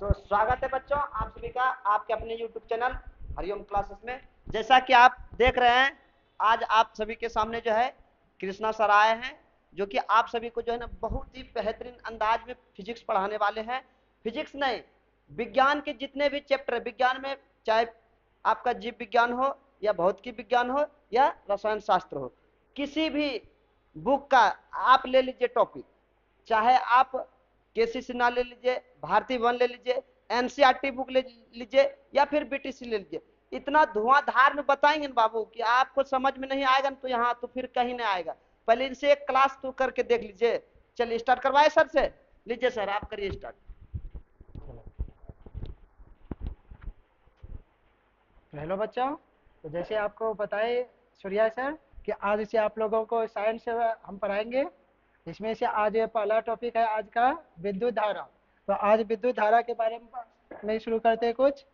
तो स्वागत है बच्चों आप सभी का आपके अपने YouTube चैनल हरिओम क्लासेस में। जैसा कि आप देख रहे हैं, आज आप सभी के सामने जो है कृष्णा सर आए हैं, जो कि आप सभी को जो है ना बहुत ही बेहतरीन अंदाज में फिजिक्स पढ़ाने वाले हैं। फिजिक्स नहीं, विज्ञान के जितने भी चैप्टर विज्ञान में, चाहे आपका जीव विज्ञान हो या भौतिकी विज्ञान हो या रसायन शास्त्र हो, किसी भी बुक का आप ले लीजिए टॉपिक, चाहे आप केसी सिन्हा ले लीजिए, भारती वन ले लीजिए, एनसीईआरटी बुक ले लीजिए या फिर बीटीसी ले लीजिए, इतना धुआंधार में बताएंगे ना बाबू कि आपको समझ में नहीं आएगा ना, तो यहाँ तो फिर कहीं नहीं आएगा। पहले इनसे एक क्लास तो करके देख लीजिए। चलिए स्टार्ट करवाए सर से। लीजिए सर, आप करिए स्टार्ट। तो हेलो बच्चों। तो जैसे आपको बताए सूर्या सर कि आज से आप लोगों को साइंस हम पढ़ाएंगे। इसमें से आज पहला टॉपिक है आज का विद्युत धारा। तो आज विद्युत धारा के बारे में शुरू करते हैं कुछ।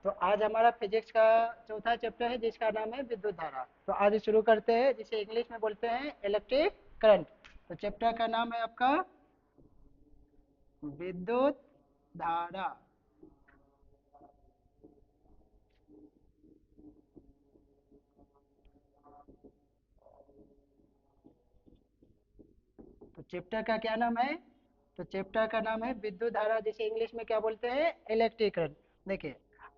तो आज हमारा फिजिक्स का चौथा चैप्टर है जिसका नाम है विद्युत धारा। तो आज शुरू करते हैं, जिसे इंग्लिश में बोलते हैं इलेक्ट्रिक करंट। तो चैप्टर का नाम है आपका विद्युत धारा। तो चैप्टर का क्या नाम है? तो चैप्टर का नाम है विद्युत धारा, जिसे इंग्लिश में क्या बोलते हैं? Electric current. देखिए,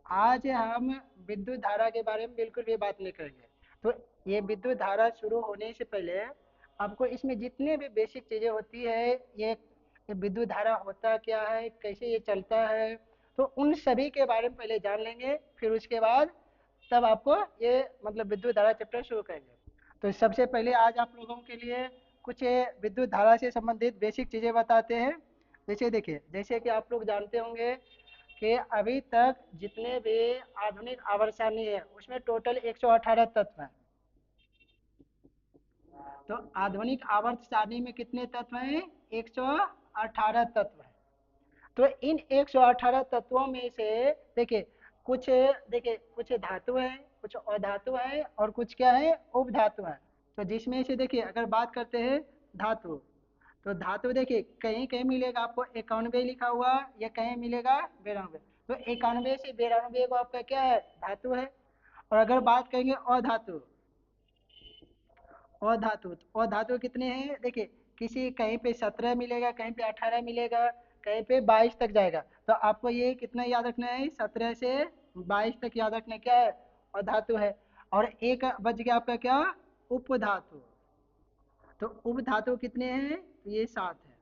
आज हम विद्युत धारा के बारे में बिल्कुल भी बात नहीं करेंगे। तो ये विद्युत धारा शुरू होने से पहले आपको इसमें जितने भी बेसिक चीज़ें होती है, ये विद्युत धारा होता क्या है, कैसे ये चलता है, तो उन सभी के बारे में पहले जान लेंगे। फिर उसके बाद तब आपको ये मतलब विद्युत धारा चैप्टर शुरू करेंगे। तो सबसे पहले आज आप लोगों के लिए कुछ विद्युत धारा से संबंधित बेसिक चीज़ें बताते हैं। जैसे देखिए, जैसे कि आप लोग जानते होंगे कि अभी तक जितने भी आधुनिक आवर्त सारणी है उसमें टोटल 118 तत्व हैं। तो आधुनिक आवर्त सारणी में कितने तत्व हैं? 118 तत्व हैं। तो इन 118 तत्वों में से देखिए कुछ देखिए कुछ धातु हैं, कुछ अधातु हैं और कुछ क्या है? उपधातु हैं। तो जिसमें से देखिए अगर बात करते हैं धातु, तो धातु देखिए कहीं कहीं मिलेगा आपको 91 लिखा हुआ, या कहीं मिलेगा 92। तो 91 से 92 को आपका क्या है? धातु है। और अगर बात करेंगे अधातु, अधातु तो अधातु कितने हैं? देखिए किसी कहीं पे 17 मिलेगा, कहीं पे 18 मिलेगा, कहीं पे 22 तक जाएगा। तो आपको ये कितना याद रखना है? 17 से 22 तक याद रखना क्या है? अधातु है। और एक बच गया आपका क्या? उपधातु। तो उपधातु कितने हैं? तो ये 7 है।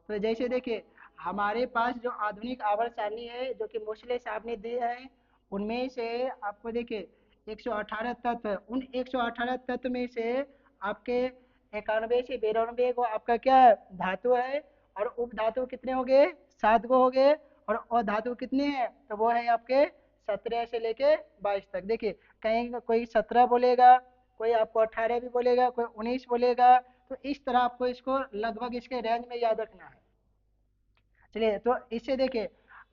तो जैसे देखिए हमारे पास जो आधुनिक आवर्त सारणी है जो कि मोस्ले साहब ने दिए हैं, उनमें से आपको देखिए 118 तत्व है। उन 118 तत्व में से आपके 91 से 92 को आपका क्या है? धातु है। और उपधातु कितने हो गए? 7 को हो गए। और अधातु कितने हैं? तो वो है आपके 17 से लेके 22 तक। देखिए कहीं कोई 17 बोलेगा, कोई आपको 18 भी बोलेगा, कोई 19 बोलेगा। तो इस तरह आपको इसको लगभग इसके रेंज में याद रखना है। चलिए, तो इससे देखिए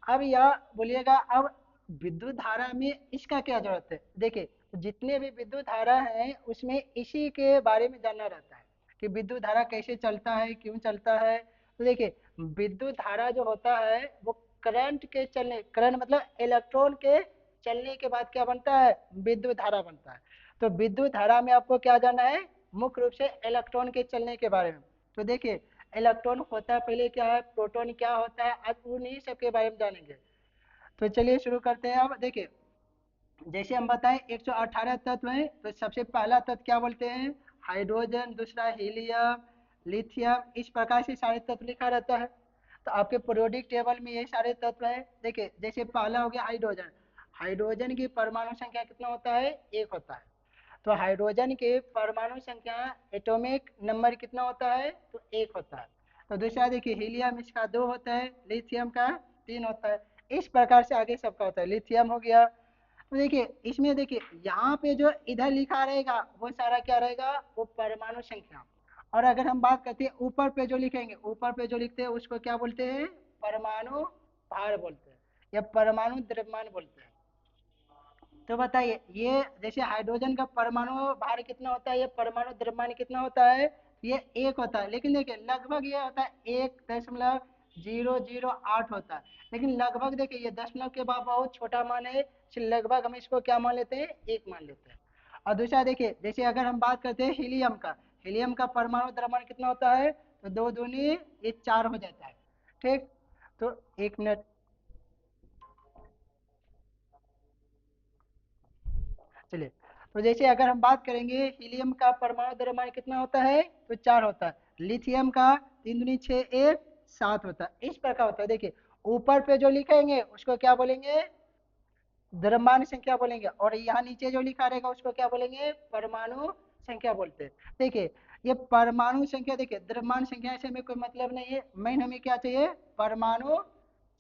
अब यह बोलिएगा अब विद्युत धारा में इसका क्या जरूरत है। देखिए जितने भी विद्युत धारा है उसमें इसी के बारे में जानना रहता है कि विद्युत धारा कैसे चलता है, क्यों चलता है। तो देखिए विद्युत धारा जो होता है वो करंट के चलने, करंट मतलब इलेक्ट्रॉन के चलने के बाद क्या बनता है? विद्युत धारा बनता है। तो विद्युत धारा में आपको क्या जानना है? मुख्य रूप से इलेक्ट्रॉन के चलने के बारे में। तो देखिए इलेक्ट्रॉन होता है पहले क्या है, प्रोटॉन क्या होता है, आज उन्हीं सब के बारे में जानेंगे। तो चलिए शुरू करते हैं। अब देखिए जैसे हम बताएं 118 तत्व हैं, तो सबसे पहला तत्व क्या बोलते हैं? हाइड्रोजन, दूसरा हीलियम, लिथियम, इस प्रकार से सारे तत्व लिखा रहता है। तो आपके पीरियोडिक टेबल में ये सारे तत्व हैं। देखिए जैसे पहला हो गया हाइड्रोजन। हाइड्रोजन की परमाणु संख्या कितना होता है? 1 होता है। तो हाइड्रोजन के परमाणु संख्या एटॉमिक नंबर कितना होता है? तो 1 होता है। तो दूसरा देखिए हीलियम, इसका 2 होता है। लिथियम का 3 होता है। इस प्रकार से आगे सबका होता है। लिथियम हो गया। तो देखिए इसमें देखिए यहाँ पे जो इधर लिखा रहेगा वो सारा क्या रहेगा? वो परमाणु संख्या। और अगर हम बात करते हैं ऊपर पे जो लिखेंगे, ऊपर पे जो लिखते हैं उसको क्या बोलते हैं? परमाणु भार बोलते हैं या परमाणु द्रव्यमान बोलते हैं। तो बताइए ये जैसे हाइड्रोजन का परमाणु भार कितना होता है, ये परमाणु द्रव्यमान कितना होता है, ये 1 होता है। लेकिन देखिए लगभग ये होता है 1.008 होता है। लेकिन लगभग देखिए ये दशमलव के बाद बहुत छोटा मान है, इसलिए लगभग हम इसको क्या मान लेते हैं, 1 मान लेते हैं। और दूसरा देखिए जैसे अगर हम बात करते हैं हीलियम का परमाणु द्रव्यमान कितना होता है, तो 2 दूनी ये 4 हो जाता है। ठीक, तो 1 मिनट, चलिए। तो जैसे अगर हम बात करेंगे हीलियम का परमाणु द्रव्यमान कितना होता है, तो 4 होता है। लिथियम का 3 दूनी 6 1 7 होता है। इस प्रकार होता है। देखिए ऊपर पे जो लिखेंगे उसको क्या बोलेंगे, द्रव्यमान संख्या बोलेंगे, और यहाँ नीचे जो लिखा रहेगा उसको क्या बोलेंगे, परमाणु संख्या बोलते हैं। देखिए ये परमाणु संख्या, देखिए द्रव्यमान संख्या से हमें कोई मतलब नहीं है, मेन हमें क्या चाहिए, परमाणु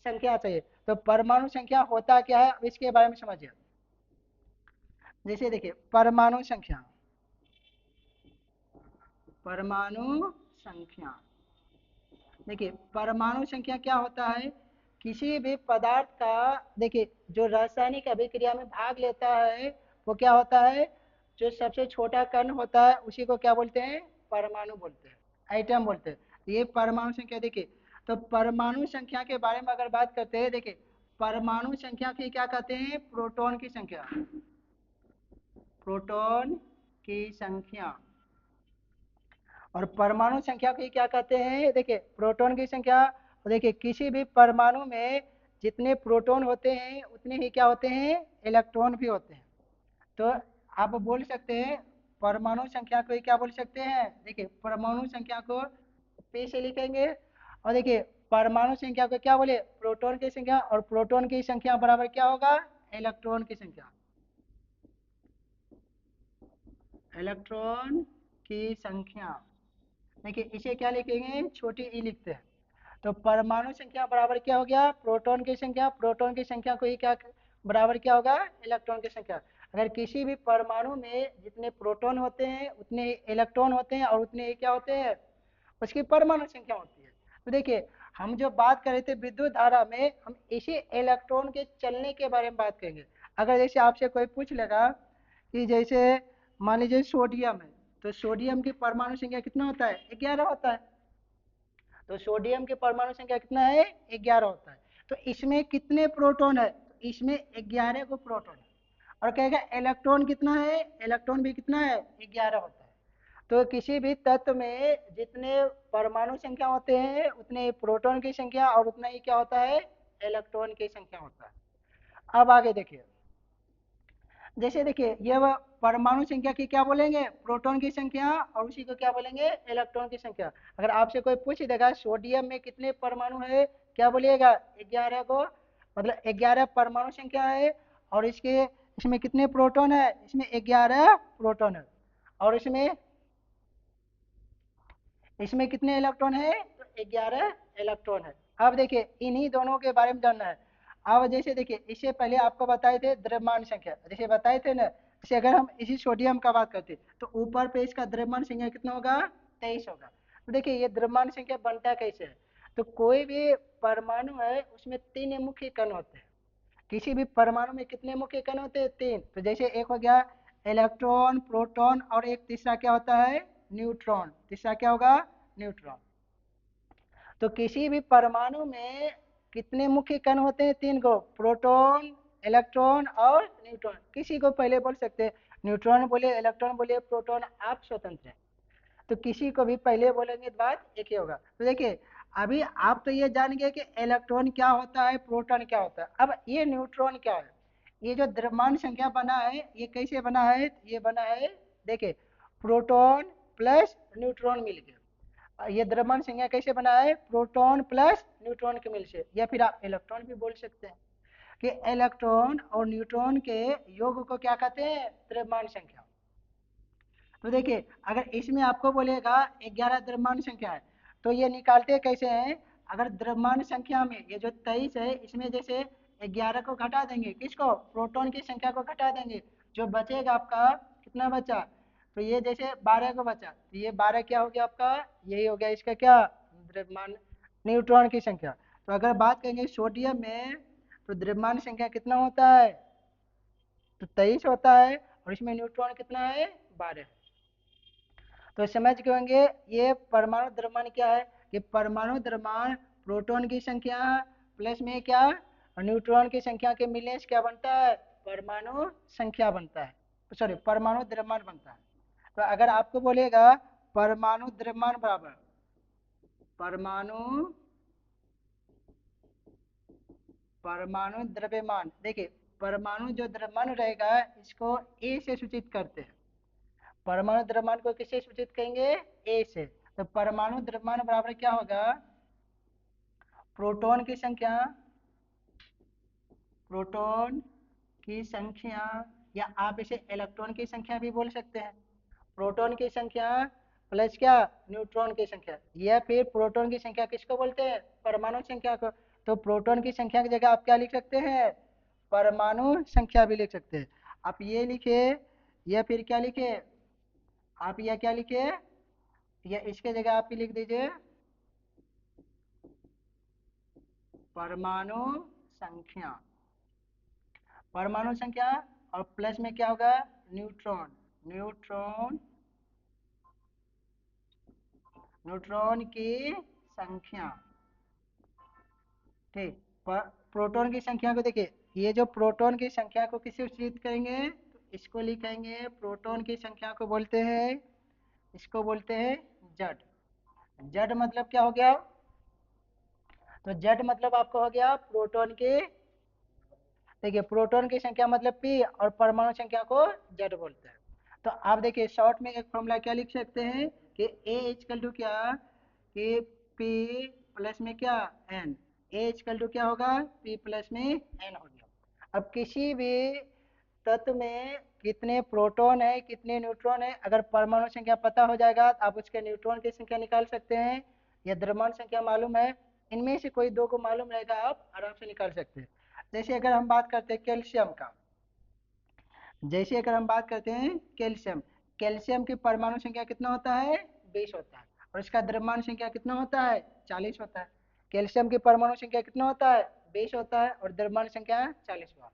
संख्या चाहिए। तो परमाणु संख्या होता क्या है, अब इसके बारे में समझिए। जैसे देखिए परमाणु संख्या, देखिए परमाणु संख्या क्या होता है, किसी भी पदार्थ का, देखिए जो रासायनिक अभिक्रिया में भाग लेता है वो क्या होता है, जो सबसे छोटा कण होता है उसी को क्या बोलते हैं, परमाणु बोलते हैं, एटम बोलते हैं। तो ये परमाणु संख्या। देखिए तो परमाणु संख्या के बारे में अगर बात करते हैं, देखिए परमाणु संख्या की क्या कहते हैं, प्रोटॉन की संख्या, प्रोटॉन की संख्या। और परमाणु संख्या को क्या कहते हैं, देखिए प्रोटॉन की संख्या। और देखिए किसी भी परमाणु में जितने प्रोटॉन होते हैं उतने ही क्या होते हैं, इलेक्ट्रॉन भी होते हैं। तो आप बोल सकते हैं परमाणु संख्या को ही क्या बोल सकते हैं, देखिए परमाणु संख्या को P से लिखेंगे। और देखिए परमाणु संख्या को क्या बोले, प्रोटॉन की संख्या, और प्रोटॉन की संख्या बराबर क्या होगा, इलेक्ट्रॉन की संख्या, इलेक्ट्रॉन की संख्या। देखिए इसे क्या लिखेंगे, छोटी ई लिखते हैं। तो परमाणु संख्या बराबर क्या हो गया, प्रोटॉन की संख्या, प्रोटॉन की संख्या को ही क्या बराबर क्या होगा, इलेक्ट्रॉन की संख्या। अगर किसी भी परमाणु में जितने प्रोटॉन होते हैं उतने ही इलेक्ट्रॉन होते हैं, और उतने ही क्या होते हैं, उसकी परमाणु संख्या होती है। तो देखिए हम जो बात कर रहे थे विद्युत धारा में, हम इसी इलेक्ट्रॉन के चलने के बारे में बात करेंगे। अगर जैसे आपसे कोई पूछ लेगा कि जैसे मान लीजिए सोडियम है, तो सोडियम की परमाणु संख्या कितना होता है, 11 होता है। तो सोडियम की परमाणु संख्या कितना है, 11 होता है। तो इसमें कितने प्रोटॉन है, तो इसमें 11 को प्रोटॉन है। और कहेगा इलेक्ट्रॉन कितना है, इलेक्ट्रॉन भी कितना है, 11 होता है। तो किसी भी तत्व में जितने परमाणु संख्या होते हैं उतने ही प्रोटॉन की संख्या, और उतना ही क्या होता है, इलेक्ट्रॉन की संख्या होता है। अब आगे देखिए, जैसे देखिए ये परमाणु संख्या की क्या बोलेंगे, प्रोटॉन की संख्या, और उसी को क्या बोलेंगे, इलेक्ट्रॉन की संख्या। अगर आपसे कोई पूछ देगा सोडियम में कितने परमाणु है, क्या बोलिएगा, 11 को, मतलब 11 परमाणु संख्या है। और इसमें कितने प्रोटॉन है, इसमें 11 प्रोटॉन है। और इसमें कितने इलेक्ट्रॉन है, तो 11 इलेक्ट्रॉन है। अब देखिए इन्हीं दोनों के बारे में जानना है। अब जैसे देखिए इससे पहले आपको बताए थे द्रव्यमान संख्या, जैसे बताए थे ना, जैसे अगर हम इसी सोडियम का बात करते तो ऊपर पे इसका द्रव्यमान संख्या कितना होगा, 23 होगा। तो देखिए ये द्रव्यमान संख्या बनता कैसे है, तो कोई भी परमाणु है उसमें 3 मुख्य कण होते हैं। किसी भी परमाणु में कितने मुख्य कण होते हैं, 3। तो जैसे एक हो गया इलेक्ट्रॉन, प्रोटॉन, और एक तीसरा क्या होता है, न्यूट्रॉन। तीसरा क्या होगा, न्यूट्रॉन। तो किसी भी परमाणु में कितने मुख्य कण होते हैं, 3 को, प्रोटॉन, इलेक्ट्रॉन और न्यूट्रॉन। किसी को पहले बोल सकते हैं, न्यूट्रॉन बोले, इलेक्ट्रॉन बोले, प्रोटॉन, आप स्वतंत्र हैं। तो किसी को भी पहले बोलेंगे तो बात एक ही होगा। तो देखिए अभी आप तो ये जान गए कि इलेक्ट्रॉन क्या होता है, प्रोटॉन क्या होता है। अब ये न्यूट्रॉन क्या है, ये जो द्रव्यमान संख्या बना है ये कैसे बना है, ये बना है, देखिए प्रोटॉन प्लस न्यूट्रॉन मिल के। ये द्रव्यमान संख्या कैसे बना है, प्रोटॉन प्लस न्यूट्रॉन के मिल से, या फिर आप इलेक्ट्रॉन भी बोल सकते हैं कि इलेक्ट्रॉन और न्यूट्रॉन के योग को क्या कहते हैं, द्रव्यमान संख्या। तो देखिए अगर इसमें आपको बोलेगा 11 द्रव्यमान संख्या है, तो ये निकालते कैसे हैं, अगर द्रव्यमान संख्या में ये जो 23 है इसमें जैसे 11 को घटा देंगे, किसको, प्रोटॉन की संख्या को घटा देंगे, जो बचेगा आपका, कितना बचा, तो ये जैसे 12 को बचा, तो ये 12 क्या हो गया आपका, यही हो गया इसका क्या, द्रव्यमान, न्यूट्रॉन की संख्या। तो अगर बात करेंगे सोडियम में, तो द्रव्यमान संख्या कितना होता है, तो 23 होता है, और इसमें न्यूट्रॉन कितना है, 12। तो समझ गए होंगे ये परमाणु द्रव्यमान क्या है, कि परमाणु द्रव्यमान प्रोटॉन की संख्या प्लस में क्या, न्यूट्रॉन की संख्या के मिलने से क्या बनता है, परमाणु संख्या बनता है, सॉरी परमाणु द्रव्यमान बनता है। तो अगर आपको बोलेगा परमाणु द्रव्यमान बराबर परमाणु परमाणु द्रव्यमान, देखिए परमाणु जो द्रव्यमान रहेगा इसको ए से सूचित करते हैं। परमाणु द्रव्यमान को किससे सूचित करेंगे, ए से। तो परमाणु द्रव्यमान बराबर क्या होगा, प्रोटॉन की संख्या, प्रोटॉन की संख्या, या आप इसे इलेक्ट्रॉन की संख्या भी बोल सकते हैं। प्रोटॉन की संख्या प्लस क्या, न्यूट्रॉन की संख्या, या फिर प्रोटॉन की संख्या किसको बोलते हैं, परमाणु संख्या को। तो प्रोटॉन की संख्या की जगह आप क्या लिख सकते हैं, परमाणु संख्या भी लिख सकते हैं। आप ये लिखे, या फिर क्या लिखे, आप यह क्या लिखे, या इसके जगह आप लिख दीजिए परमाणु संख्या, परमाणु संख्या, और प्लस में क्या होगा, न्यूट्रॉन, न्यूट्रॉन न्यूट्रॉन की संख्या। ठीक, प्रोटॉन की संख्या को देखिए, ये जो प्रोटॉन की संख्या को किससे सूचित करेंगे, तो इसको लिखेंगे, प्रोटॉन की संख्या को बोलते हैं, इसको बोलते हैं जेड। जेड मतलब क्या हो गया, तो जेड मतलब आपको हो गया प्रोटॉन की, देखिए प्रोटॉन की संख्या मतलब पी, और परमाणु संख्या को जेड बोलते हैं। तो आप देखिए शॉर्ट में एक फॉर्मूला क्या लिख सकते हैं, कि ए इक्वल टू क्या, कि पी प्लस में क्या, एन, ए इक्वल टू क्या होगा, पी प्लस में एन हो गया। अब किसी भी तत्व में कितने प्रोटॉन है कितने न्यूट्रॉन है, अगर परमाणु संख्या पता हो जाएगा तो आप उसके न्यूट्रॉन की संख्या निकाल सकते हैं, या द्रव्यमान संख्या मालूम है, इनमें से कोई दो को मालूम रहेगा आप आराम से निकाल सकते हैं। जैसे अगर हम बात करते हैं कैल्शियम का, जैसे अगर हम बात करते हैं कैल्शियम, कैल्शियम की परमाणु संख्या कितना होता है, 20 होता है, और इसका द्रव्यमान संख्या कितना होता है, 40 होता है। कैल्शियम की परमाणु संख्या कितना होता है, 20 होता है, और द्रव्यमान संख्या 40 होता है।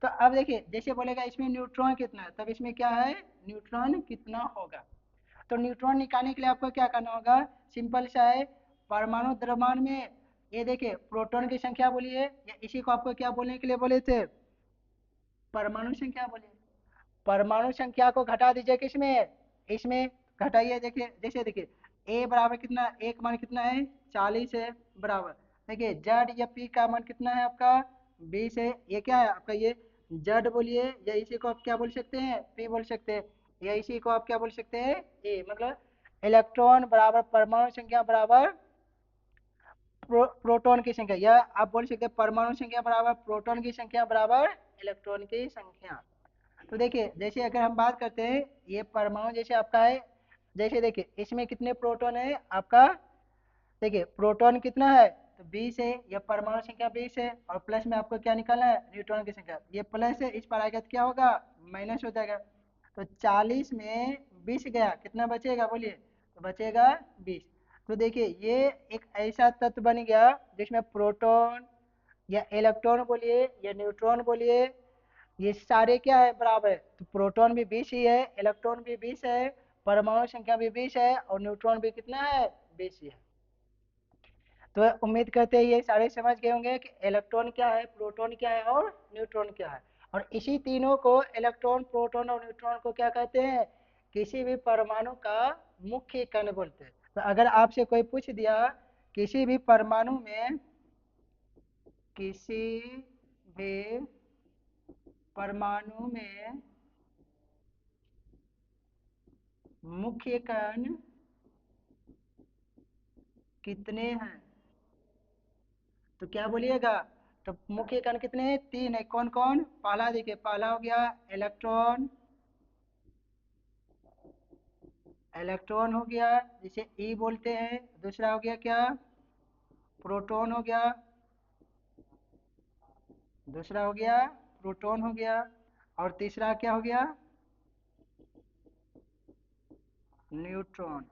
तो अब देखिए जैसे बोलेगा इसमें न्यूट्रॉन कितना है, तब इसमें क्या है, न्यूट्रॉन कितना होगा। तो न्यूट्रॉन निकालने के लिए आपको क्या करना होगा, सिंपल सा है, परमाणु द्रव्यमान में ये देखिए प्रोटॉन की संख्या बोलिए, या इसी को आपको क्या बोलने के लिए बोले थे, परमाणु संख्या बोलिए। परमाणु संख्या को घटा दीजिए किसमें, इसमें घटाइए, देखिए जैसे देखिए ए बराबर कितना, ए का मान कितना है, 40 है, बराबर, देखिए जेड या पी का मान कितना है आपका, 20 है, ये क्या है आपका, ये जेड बोलिए, या इसी को आप क्या बोल सकते हैं, पी बोल सकते हैं, या इसी को आप क्या बोल सकते हैं, ए, मतलब इलेक्ट्रॉन बराबर परमाणु संख्या बराबर प्रोटॉन की संख्या, या आप बोल सकते हैं परमाणु संख्या बराबर प्रोटॉन की संख्या बराबर इलेक्ट्रॉन की संख्या। तो देखिए जैसे अगर हम बात करते हैं ये परमाणु जैसे आपका है, जैसे देखिए इसमें कितने प्रोटॉन है आपका, देखिए प्रोटॉन कितना है, तो 20 है, या परमाणु संख्या 20 है, और प्लस में आपको क्या निकालना है, न्यूट्रॉन की संख्या, ये प्लस है, इस पर आएगा तो क्या होगा, माइनस हो जाएगा। तो 40 में 20 गया, कितना बचेगा बोलिए, तो बचेगा 20। तो देखिए ये एक ऐसा तत्व बन गया जिसमें प्रोटॉन या इलेक्ट्रॉन बोलिए या न्यूट्रॉन बोलिए, ये सारे क्या है, बराबर है। तो प्रोटॉन भी 20 ही है, इलेक्ट्रॉन भी 20 है, परमाणु संख्या भी 20 है, और न्यूट्रॉन भी कितना है, 20 ही है। तो उम्मीद करते हैं ये सारे समझ गए होंगे कि इलेक्ट्रॉन क्या है, प्रोटॉन क्या है, और न्यूट्रॉन क्या है। और इसी तीनों को, इलेक्ट्रॉन प्रोटॉन और न्यूट्रॉन को क्या कहते हैं, किसी भी परमाणु का मुख्य कण बोलते हैं। तो अगर आपसे कोई पूछ दिया किसी भी परमाणु में, किसी भी परमाणु में मुख्य कण कितने हैं, तो क्या बोलिएगा, तो मुख्य कण कितने हैं, 3 है, कौन कौन, पहला देखिए, पहला हो गया इलेक्ट्रॉन, इलेक्ट्रॉन हो गया जिसे ई बोलते हैं, दूसरा हो गया क्या, प्रोटॉन हो गया, दूसरा हो गया प्रोटॉन हो गया, और तीसरा क्या हो गया, न्यूट्रॉन।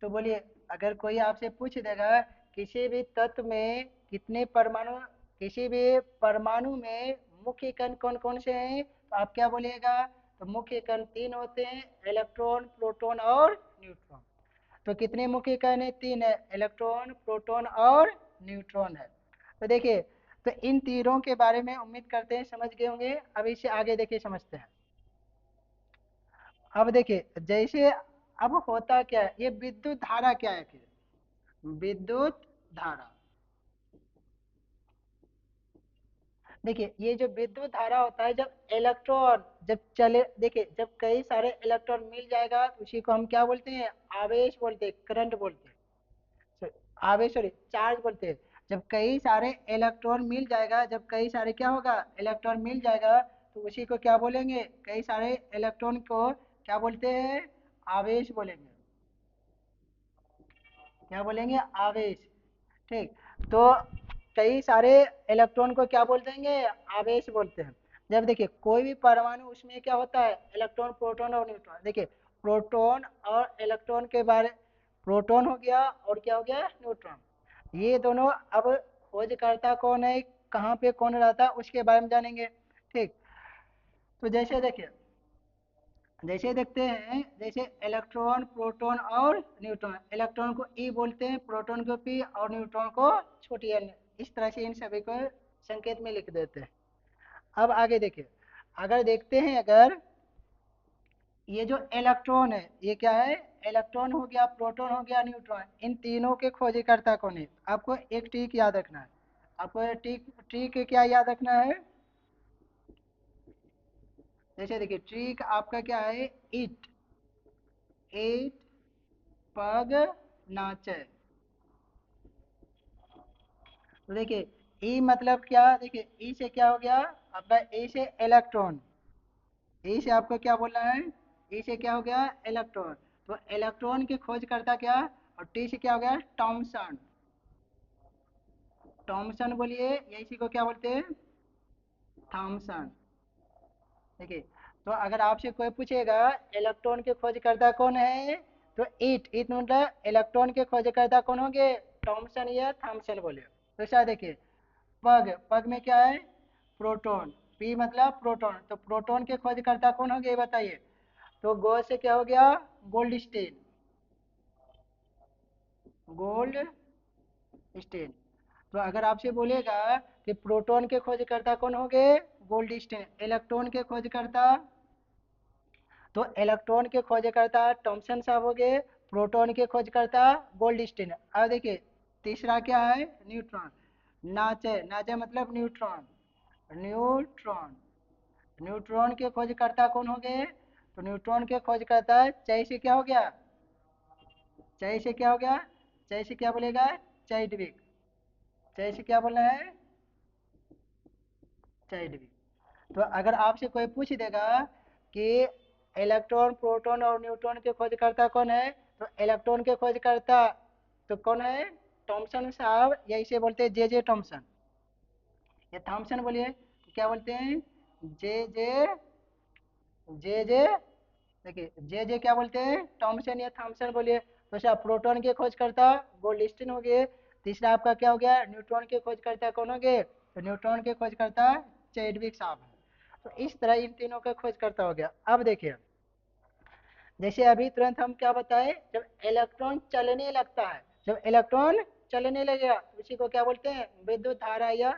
तो बोलिए अगर कोई आपसे पूछ देगा किसी भी तत्व में कितने परमाणु किसी भी परमाणु में मुख्य कण कौन कौन से हैं, तो आप क्या बोलिएगा, तो मुख्य कण 3 होते हैं, इलेक्ट्रॉन, प्रोटॉन और न्यूट्रॉन। तो कितने मुख्य कण है, 3 है, इलेक्ट्रॉन, प्रोटॉन और न्यूट्रॉन है। तो देखिए, तो इन तीनों के बारे में उम्मीद करते हैं समझ गए होंगे। अब इसे आगे देखिए समझते हैं। अब देखिए जैसे, अब होता क्या है, ये विद्युत धारा क्या है फिर, विद्युत धारा। देखिए ये जो विद्युत धारा होता है, जब इलेक्ट्रॉन जब चले, देखिए जब कई सारे इलेक्ट्रॉन मिल जाएगा तो उसी को हम क्या बोलते हैं, आवेश बोलते हैं, करंट बोलते हैं, आवेश सॉरी चार्ज बोलते हैं। जब कई सारे इलेक्ट्रॉन मिल जाएगा, जब कई सारे क्या होगा, इलेक्ट्रॉन मिल जाएगा, तो उसी को क्या बोलेंगे, कई सारे इलेक्ट्रॉन को क्या बोलते हैं, आवेश बोलेंगे। क्या बोलेंगे, आवेश। ठीक। तो कई सारे इलेक्ट्रॉन को क्या बोल देंगे, आवेश बोलते हैं। जब देखिए कोई भी परमाणु, उसमें क्या होता है, इलेक्ट्रॉन, प्रोटॉन और न्यूट्रॉन। देखिए प्रोटॉन और इलेक्ट्रॉन के बारे, प्रोटॉन हो गया और क्या हो गया, न्यूट्रॉन। ये दोनों अब खोजकर्ता कौन है, कहाँ पे कौन रहता है, उसके बारे में जानेंगे। ठीक। तो जैसे देखिए, जैसे देखते हैं, जैसे इलेक्ट्रॉन, प्रोटॉन और न्यूट्रॉन, इलेक्ट्रॉन को ई बोलते हैं, प्रोटॉन को पी और न्यूट्रॉन को छोटी एन। इस तरह से इन सभी को संकेत में लिख देते हैं। अब आगे देखिए, अगर देखते हैं, अगर ये जो इलेक्ट्रॉन है, ये क्या है, इलेक्ट्रॉन हो गया, प्रोटॉन हो गया, न्यूट्रॉन, इन तीनों के खोजकर्ता कौन है। आपको एक ट्रिक याद रखना है। आपको ट्रिक ट्रिक क्या याद रखना है, जैसे देखिए ट्रिक आपका क्या है, इट, एट, पग, नाचे। तो देखिए ई मतलब क्या, देखिए ई से क्या हो गया, आपका ए से इलेक्ट्रॉन, ए से आपको क्या बोलना है, ए से क्या हो गया, इलेक्ट्रॉन। तो इलेक्ट्रॉन की खोज करता क्या, और टी से क्या हो गया, थॉमसन। थॉमसन बोलिए, या इसी को क्या बोलते हैं, थॉमसन। देखिए, तो अगर आपसे कोई पूछेगा इलेक्ट्रॉन के खोजकर्ता कौन है, तो इट मतलब इलेक्ट्रॉन के खोजकर्ता कौन होंगे, थॉमसन या थॉमसन बोले। तो ऐसा देखिए, पग, पग में क्या है, प्रोटॉन, पी मतलब प्रोटॉन, तो प्रोटॉन के खोजकर्ता कौन होंगे ये बताइए। तो गो से क्या हो गया, गोल्ड स्टेन, गोल्ड स्टेन। तो अगर आपसे बोलेगा कि प्रोटॉन के खोजकर्ता कौन होंगे, गोल्ड स्टेन। इलेक्ट्रॉन के खोजकर्ता, तो इलेक्ट्रॉन के खोजकर्ता थॉमसन साहब हो गए, प्रोटॉन के खोजकर्ता गोल्ड स्टेन। अब देखिए तीसरा क्या है, न्यूट्रॉन। नाचे, नाचे मतलब न्यूट्रॉन, न्यूट्रॉन। न्यूट्रॉन के खोजकर्ता कौन हो गए, तो न्यूट्रॉन के खोजकर्ता चाय से क्या हो गया, चाय से क्या हो गया, चाय से क्या बोलेगा, चाइडविक। चाय से क्या बोलना है, चाइडविक। तो अगर आपसे कोई पूछ देगा कि इलेक्ट्रॉन, प्रोटॉन और न्यूट्रॉन के खोजकर्ता कौन है, तो इलेक्ट्रॉन के खोजकर्ता तो कौन है, थॉमसन साहब, या इसे बोलते हैं जे जे थॉमसन, या थॉमसन बोलिए, तो क्या बोलते हैं, जे जे, जे जे। देखिए जे जे क्या बोलते हैं, थॉमसन या थॉमसन बोलिए। तो अच्छा, प्रोटॉन के खोजकर्ता गोल्डस्टीन हो गए। तीसरा आपका क्या हो गया, न्यूट्रॉन के खोजकर्ता कौन हो गए, तो न्यूट्रॉन के खोजकर्ता चैडविक साहब हैं। तो इस तरह इन तीनों का खोजकर्ता हो गया। अब देखिए, जैसे अभी तुरंत हम क्या बताए, जब इलेक्ट्रॉन चलने लगता है, जब इलेक्ट्रॉन चलने लगेगा तो उसी को क्या बोलते हैं, विद्युत धारा। या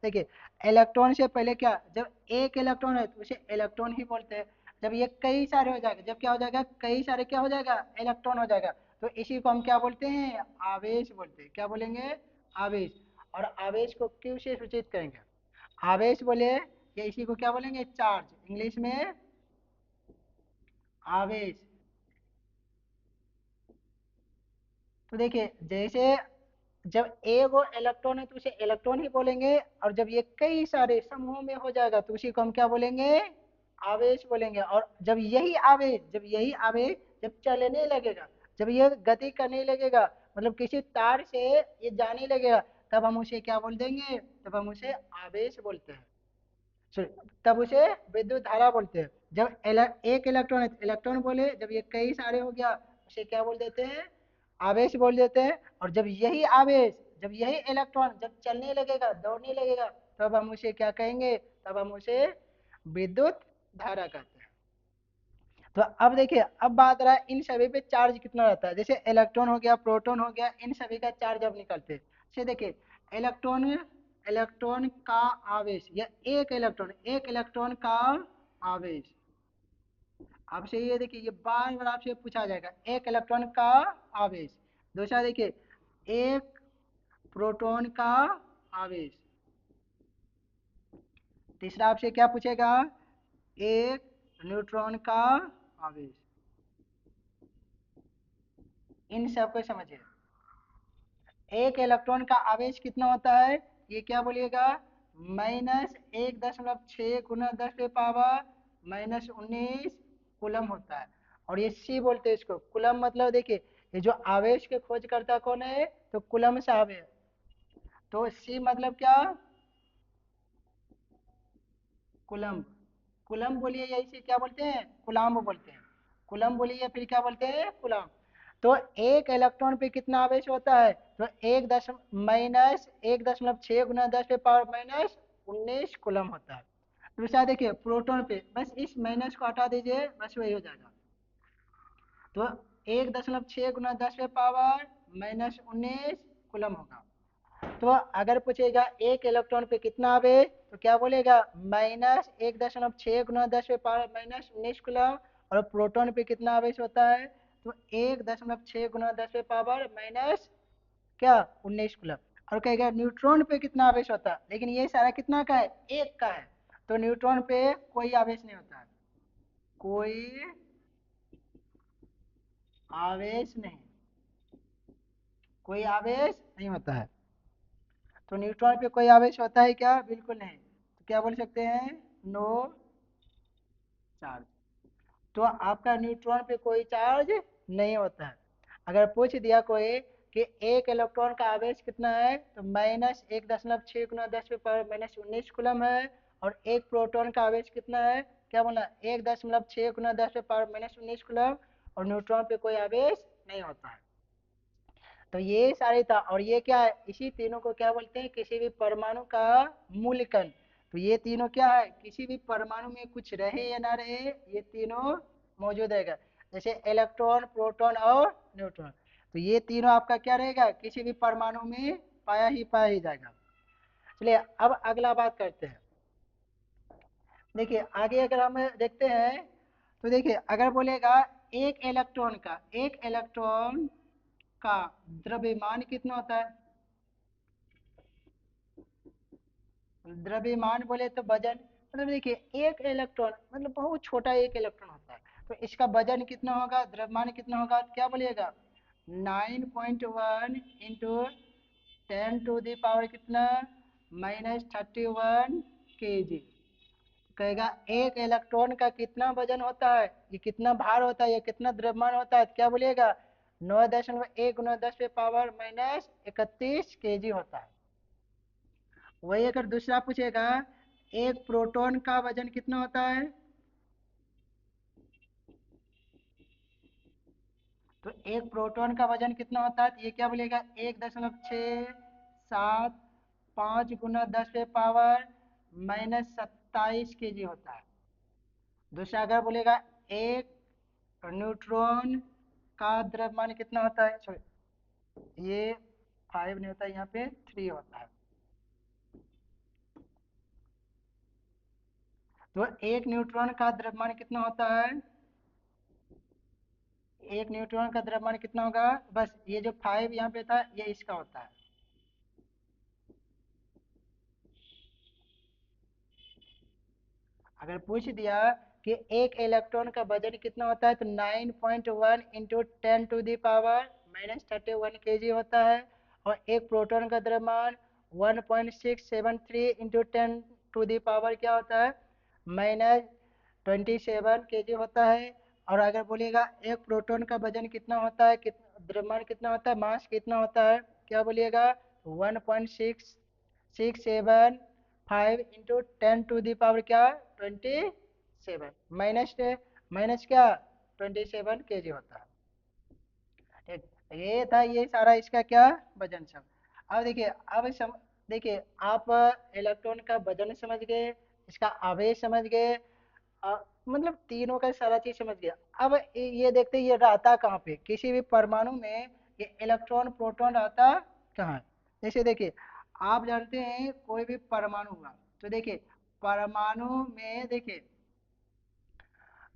देखिए, इलेक्ट्रॉन से पहले क्या, जब एक इलेक्ट्रॉन है तो उसे इलेक्ट्रॉन ही बोलते हैं। जब ये कई सारे हो जाएगा, जब क्या हो जाएगा, कई सारे क्या हो जाएगा, इलेक्ट्रॉन हो जाएगा, तो इसी को हम क्या बोलते हैं, आवेश बोलते हैं। क्या बोलेंगे, आवेश। और आवेश को क्यों से सूचित करेंगे, आवेश बोले, या इसी को क्या बोलेंगे, चार्ज, इंग्लिश में आवेश। तो देखिए जैसे, जब एक वो इलेक्ट्रॉन है तो उसे इलेक्ट्रॉन ही बोलेंगे, और जब ये कई सारे समूह में हो जाएगा तो उसी को हम क्या बोलेंगे, आवेश बोलेंगे। और जब यही आवेश, जब यही आवेश जब चलने लगेगा, जब ये गति करने लगेगा, मतलब किसी तार से ये जाने लगेगा, तब हम उसे क्या बोल देंगे, तब हम उसे आवेश बोलते हैं। तब उसे विद्युत धारा बोलते हैं। जब एक इलेक्ट्रॉन है तो इलेक्ट्रॉन बोले, जब ये कई सारे हो गया उसे क्या बोल देते हैं, आवेश बोल देते हैं। और जब यही आवेश जब यही इलेक्ट्रॉन जब चलने लगेगा, दौड़ने लगेगा, तब हम उसे क्या कहेंगे, तब हम उसे विद्युत धारा कहते हैं। तो अब देखिए, अब बात रहा इन सभी पे चार्ज कितना रहता है। जैसे इलेक्ट्रॉन हो गया, प्रोटॉन हो गया, इन सभी का चार्ज अब निकलते हैं। जैसे देखिए, इलेक्ट्रॉन इलेक्ट्रॉन का आवेश, या एक इलेक्ट्रॉन का आवेश, आपसे ये देखिए, ये बार बार आपसे पूछा जाएगा, एक इलेक्ट्रॉन का आवेश। दूसरा देखिए, एक प्रोटॉन का आवेश। तीसरा आपसे क्या पूछेगा, एक न्यूट्रॉन का आवेश। इन सबको समझिए, एक इलेक्ट्रॉन का आवेश कितना होता है, ये क्या बोलिएगा, -1.6 गुना 10 माइनस 19 कूलम होता है। और ये सी बोलते हैं इसको, कूलम मतलब देखिए, ये जो आवेश के खोज करता कौन है, तो कूलम साहब है। तो सी मतलब क्या, कुलम्ब। कुलम्ब बोलिए, या इसे क्या बोलते हैं, कुलाम्ब बोलते हैं। कुलम्ब बोलिए या फिर क्या बोलते हैं, कुलाम्ब। तो एक इलेक्ट्रॉन पे कितना आवेश होता है, तो -1.6 गुना 10 पावर -19 कुलम होता है। दूसरा देखिए, प्रोटॉन पे बस इस माइनस को हटा दीजिए, बस वही हो जाएगा। तो 1.6 गुना 10 पावर -19 कुलम होगा। तो अगर पूछेगा एक इलेक्ट्रॉन पे कितना आवेश, तो क्या बोलेगा, -1.6 गुना 10 पावर -19 कूलम। और प्रोटॉन पे कितना आवेश होता है, तो 1.6 गुना 10 पावर क्या 19 कूलम। और कहेगा न्यूट्रॉन पे कितना आवेश होता है, लेकिन ये सारा कितना का है, एक का है। तो न्यूट्रॉन पे कोई आवेश नहीं होता है, कोई आवेश नहीं, कोई आवेश नहीं होता है। तो न्यूट्रॉन पे कोई आवेश होता है क्या, बिल्कुल नहीं। तो क्या बोल सकते हैं, नो चार्ज। तो आपका न्यूट्रॉन पे कोई चार्ज नहीं होता है। अगर पूछ दिया कोई कि एक इलेक्ट्रॉन का आवेश कितना है, तो -1.6 गुना 10 पावर -19 कूलम है। और एक प्रोटॉन का आवेश कितना है, क्या बोला, 1.6 गुना 10 पावर -19 कूलम। और न्यूट्रॉन पे कोई आवेश नहीं होता है। तो ये सारे था, और ये क्या है, इसी तीनों को क्या बोलते हैं, किसी भी परमाणु का मूल कण। तो ये तीनों क्या है, किसी भी परमाणु में कुछ रहे या ना रहे, ये तीनों मौजूद रहेगा। जैसे इलेक्ट्रॉन, प्रोटॉन और न्यूट्रॉन, तो ये तीनों आपका क्या रहेगा, किसी भी परमाणु में पाया ही जाएगा। चलिए अब अगला बात करते हैं। देखिए आगे अगर हम देखते हैं, तो देखिए अगर बोलेगा एक इलेक्ट्रॉन का द्रव्यमान कितना होता है। द्रव्यमान बोले तो वजन, मतलब देखिए एक इलेक्ट्रॉन मतलब बहुत छोटा एक इलेक्ट्रॉन होता है, तो इसका वजन कितना होगा, द्रव्यमान कितना होगा, तो क्या बोलिएगा, 9.1 इंटू 10 टू द पावर कितना, -31 kg। कहेगा एक इलेक्ट्रॉन का कितना वजन होता है, ये कितना भार होता है, ये कितना द्रव्यमान होता है, तो क्या बोलिएगा, 9.1 गुना 10 पे पावर -31 kg होता है। वही अगर दूसरा पूछेगा, एक प्रोटॉन का वजन कितना होता है, तो एक प्रोटॉन का वजन कितना होता है, तो ये क्या बोलेगा, 1.675 गुना 10 पे पावर -27 kg होता है। दूसरा अगर बोलेगा एक न्यूट्रॉन का द्रव्यमान कितना होता है, सॉरी ये 5 नहीं होता, यहाँ पे 3 होता है। तो एक न्यूट्रॉन का द्रव्यमान कितना होता है, एक न्यूट्रॉन का द्रव्यमान कितना होगा, बस ये जो 5 यहाँ पे था ये इसका होता है। अगर पूछ दिया कि एक इलेक्ट्रॉन का वजन कितना होता है, तो 9.1 इंटू 10 टू द पावर -31 होता है। और एक प्रोटॉन का द्रव्यमान 1.673 इंटू 10 टू द पावर क्या होता है, -27 kg होता है। और अगर बोलिएगा एक प्रोटॉन का वजन कितना होता है, द्रव्यमान कितना होता है, मास कितना होता है, क्या बोलिएगा, 1.667 इंटू 10 टू द पावर क्या, 27 माइनस माइनस क्या 27 kg होता है। ठीक, ये था ये सारा इसका क्या वजन सब। अब देखिए, देखिए आप इलेक्ट्रॉन का वजन समझ गए, इसका आवेश समझ गए, मतलब तीनों का सारा चीज समझ गया। अब ये देखते हैं ये रहता कहाँ पे, किसी भी परमाणु में ये इलेक्ट्रॉन प्रोटॉन रहता कहाँ है। जैसे देखिए, आप जानते हैं कोई भी परमाणु हुआ, तो देखिए परमाणु में देखिए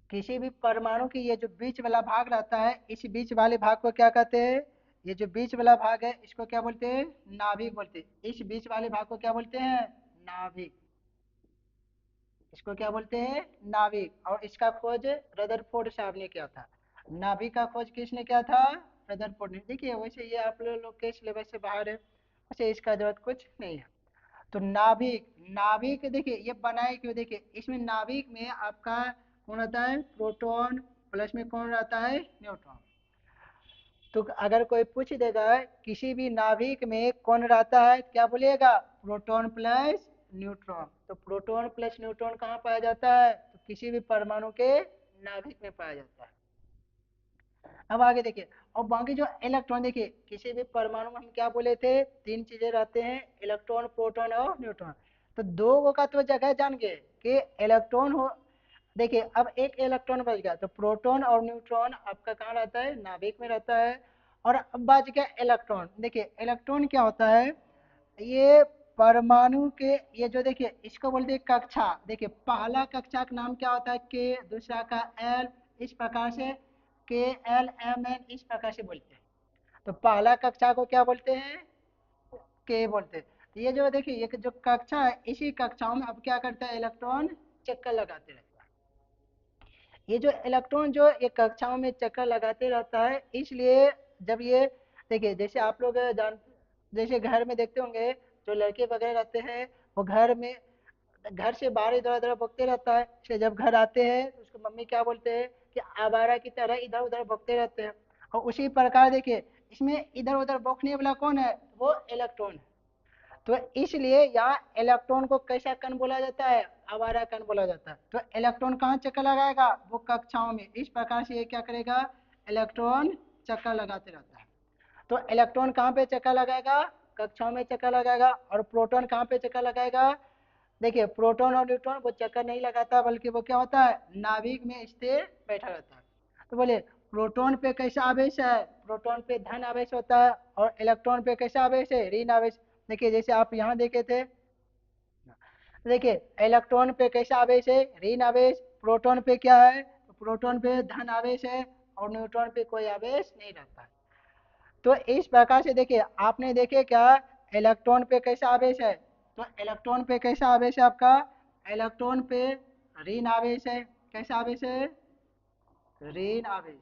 किसी भी परमाणु की ये जो बीच वाला भाग रहता है, इस बीच वाले भाग को क्या कहते हैं? ये जो बीच वाला भाग है इसको क्या बोलते हैं? नाभिक बोलते हैं। इस बीच वाले भाग को क्या बोलते हैं? नाभिक। इसको क्या बोलते हैं? नाभिक। और इसका खोज रदरफोर्ड साहब ने किया था। नाभिक का खोज किसने किया था? रदरफोर्ड ने। देखिए वैसे ये आप लोग के सिलेबस से बाहर है, वैसे इसका जरूरत कुछ नहीं है। तो नाभिक, नाभिक देखिए ये बनाए क्यों, देखिए इसमें नाभिक में आपका कौन रहता है? प्रोटॉन। प्लस में कौन रहता है? न्यूट्रॉन। तो अगर कोई पूछ देगा किसी भी नाभिक में कौन रहता है, क्या बोलिएगा? Proton plus neutron. तो प्रोटॉन प्लस न्यूट्रॉन कहाँ पाया जाता है? तो किसी भी परमाणु के नाभिक में पाया जाता है। अब आगे देखिए, और बाकी जो इलेक्ट्रॉन, देखिए किसी भी परमाणु में हम क्या बोले थे? तीन चीजें रहते हैं, इलेक्ट्रॉन प्रोटॉन और न्यूट्रॉन। तो दो का तो जगह जान गए कि इलेक्ट्रॉन हो। देखिए अब एक इलेक्ट्रॉन बच गया, तो प्रोटॉन और न्यूट्रॉन आपका कहाँ रहता है? नाभिक में रहता है। और अब बच गया इलेक्ट्रॉन। देखिए इलेक्ट्रॉन क्या होता है? ये परमाणु के, ये जो देखिए इसको बोलते हैं कक्षा। देखिए पहला कक्षा का नाम क्या होता है? के। दूसरा का एल। इस प्रकार से के एल एम एन इस प्रकार से बोलते हैं। तो पहला कक्षा को क्या बोलते हैं? के बोलते हैं। तो ये जो देखिए ये जो कक्षा है, इसी कक्षाओं में अब क्या करता है? इलेक्ट्रॉन चक्कर लगाते रहता है। ये जो इलेक्ट्रॉन जो ये कक्षाओं में चक्कर लगाते रहता है, इसलिए जब ये देखिए जैसे आप लोग जैसे घर में देखते होंगे, जो लड़के वगैरह रहते हैं वो घर में, घर से बाहर इधर उधर भगते रहता है, इसलिए जब घर आते हैं तो उसको मम्मी क्या बोलते हैं? कि आवारा की तरह इधर उधर भगते रहते हैं। और उसी प्रकार देखिए इसमें इधर उधर भौंकने वाला कौन है? वो इलेक्ट्रॉन है। तो इसलिए यहाँ इलेक्ट्रॉन को कैसा कण बोला जाता है? आवारा कण बोला जाता है। तो इलेक्ट्रॉन कहाँ चक्कर लगाएगा? वो कक्षाओं में। इस प्रकार से ये क्या करेगा? इलेक्ट्रॉन चक्कर लगाते रहता है। तो इलेक्ट्रॉन कहाँ पे चक्कर लगाएगा? कक्षाओं में चक्कर लगाएगा। और प्रोटॉन कहाँ पे चक्कर लगाएगा? देखिए प्रोटॉन और न्यूट्रॉन वो चक्कर नहीं लगाता, बल्कि वो क्या होता है? नाभिक में स्थिर बैठा रहता है। तो बोले प्रोटॉन पे कैसा आवेश है? प्रोटॉन पे धन आवेश होता है। और इलेक्ट्रॉन पे कैसा आवेश है? ऋण आवेश। देखिए जैसे आप यहाँ देखे थे, देखिए इलेक्ट्रॉन पे कैसा आवेश है? ऋण आवेश। प्रोटॉन पे क्या है? तो प्रोटॉन पे धन आवेश है। और न्यूट्रॉन पे कोई आवेश नहीं रहता है। तो इस प्रकार से देखिए आपने देखे क्या, इलेक्ट्रॉन पे कैसा आवेश है? तो इलेक्ट्रॉन पे कैसा आवेश है आपका? इलेक्ट्रॉन पे ऋण आवेश है। कैसा आवेश है? ऋण आवेश।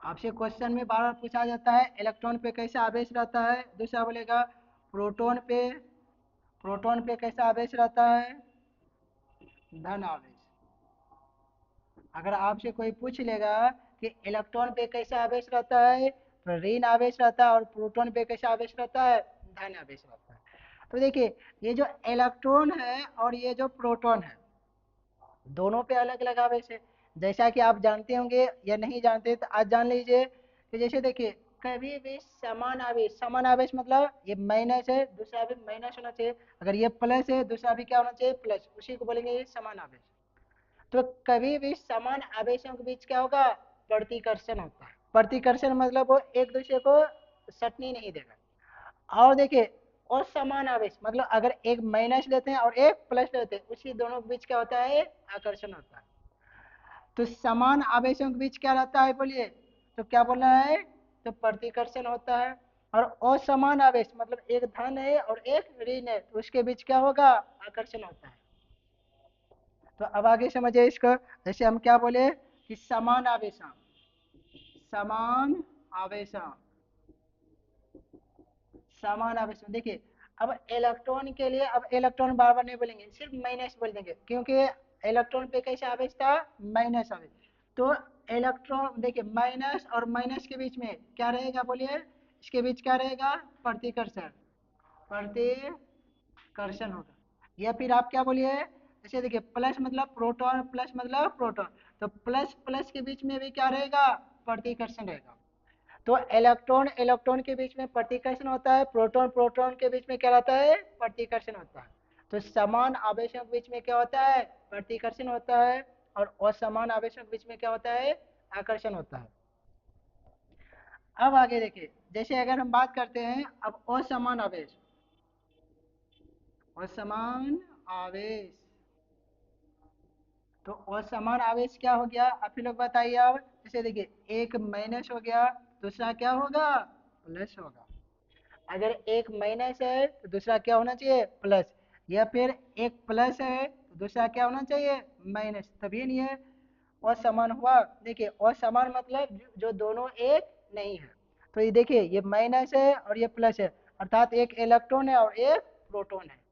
आपसे क्वेश्चन में बार बार पूछा जाता है इलेक्ट्रॉन पे कैसा आवेश रहता है। दूसरा बोलेगा प्रोटॉन पे, प्रोटॉन पे कैसा आवेश रहता है? धन आवेश। अगर आपसे कोई पूछ लेगा कि इलेक्ट्रॉन पे कैसा आवेश रहता है, तो ऋण आवेश रहता है। और प्रोटॉन पे कैसा आवेश रहता है? धन आवेश रहता है। तो देखिए ये जो इलेक्ट्रॉन है और ये जो प्रोटॉन है, दोनों पे अलग अलग आवेश है। जैसा कि आप जानते होंगे या नहीं जानते तो आज जान लीजिए कि जैसे देखिए कभी भी समान आवेश, समान आवेश मतलब ये माइनस है, दूसरा भी माइनस होना चाहिए। अगर ये प्लस है, दूसरा भी क्या होना चाहिए? प्लस। उसी को बोलेंगे ये समान आवेश। तो कभी भी समान आवेशों के बीच क्या होगा? प्रतिकर्षण होता है। प्रतिकर्षण मतलब वो एक दूसरे को सटने नहीं देगा। और देखिए और समान आवेश मतलब अगर एक माइनस लेते हैं और एक प्लस लेते हैं, उसी दोनों के बीच क्या होता है? आकर्षण होता है। तो समान आवेशों के बीच क्या रहता है बोलिए? तो क्या बोलना है? तो प्रतिकर्षण होता है। और असमान आवेश मतलब एक धन है और एक ऋण है, तो उसके बीच क्या होगा? आकर्षण होता है। तो अब आगे समझिए इसको। जैसे हम क्या बोले कि समान आवेशा, समान आवेशा, समान आवेशा। देखिए अब इलेक्ट्रॉन के लिए, अब इलेक्ट्रॉन बार बार नहीं बोलेंगे, सिर्फ माइनस बोल देंगे, क्योंकि इलेक्ट्रॉन पे कैसा आवेश था? माइनस आवेश। तो इलेक्ट्रॉन देखिए माइनस और माइनस के बीच में क्या रहेगा बोलिए? इसके बीच क्या रहेगा? प्रतिकर्षण। प्रतिकर्षण होगा। या फिर आप क्या बोलिए? जैसे देखिए प्लस मतलब प्रोटॉन, प्लस मतलब प्रोटॉन। तो प्लस प्लस के बीच में भी क्या रहेगा? प्रतिकर्षण रहेगा। तो इलेक्ट्रॉन इलेक्ट्रॉन के बीच में प्रतिकर्षण होता है, प्रोटॉन प्रोटॉन के बीच में क्या रहता है, प्रतिकर्षण होता है। तो समान आवेशों के बीच में क्या होता है, प्रतिकर्षण होता है, और असमान आवेशों के बीच में क्या होता है, आकर्षण होता है। अब आगे देखिए, जैसे अगर हम बात करते हैं अब असमान आवेश, असमान आवेश, तो असमान आवेश क्या हो गया, आप ही लोग बताइए। अब जैसे देखिए, एक माइनस हो गया, दूसरा क्या होगा, प्लस होगा। अगर एक माइनस है तो दूसरा क्या होना चाहिए, प्लस, या फिर एक प्लस है तो दूसरा क्या होना चाहिए, माइनस, तभी नहीं है असमान हुआ। देखिए असमान मतलब जो दोनों एक नहीं है। तो ये देखिए, ये माइनस है और ये प्लस है, अर्थात एक इलेक्ट्रॉन है और एक प्रोटॉन है।